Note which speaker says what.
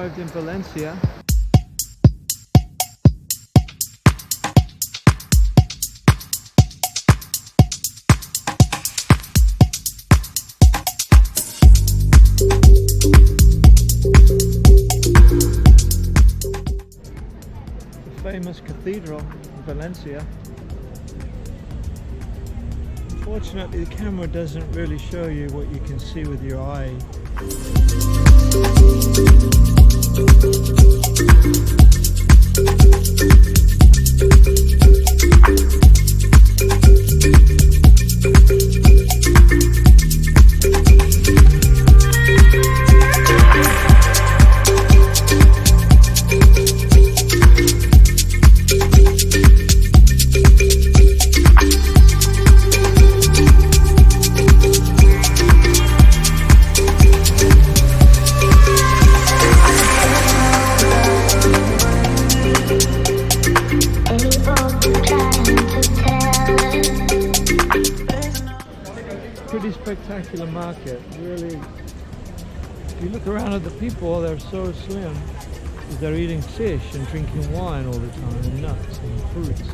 Speaker 1: arrived in Valencia. The famous cathedral in Valencia. Unfortunately, the camera doesn't really show you what you can see with your eye. Pretty spectacular market, really. If you look around at the people, they're so slim. They're eating fish and drinking wine all the time, and nuts and fruits.